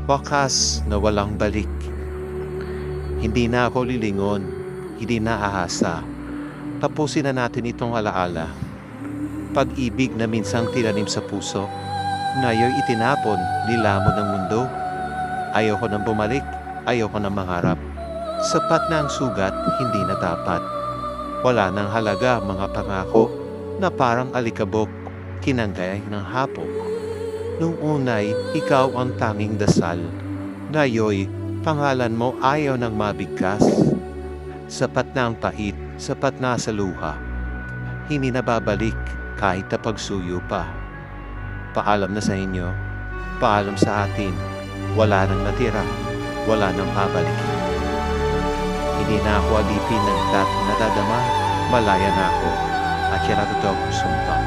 Wakas na walang balik. Hindi na ako lilingon, hindi na ahasa. Tapusin na natin itong alaala. Pag-ibig na minsang tinanim sa puso, ngayon itinapon, nilamon ng mundo. Ayoko nang bumalik, ayoko nang mangarap. Sapat na ang sugat, hindi na dapat. Wala nang halaga mga pangako na parang alikabok, kinanggay ng hapok. Nung unay, ikaw ang tanging dasal. Ngayoy, pangalan mo ayaw nang mabigkas. Sapat na ang pait, sapat na sa luha. Hindi na babalik kahit na pagsuyo pa. Paalam na sa inyo, paalam sa atin. Wala nang natira, wala nang babalikin. Hindi na ako alipin ng nadadama, malaya na ako at yan ang totoong sumpa.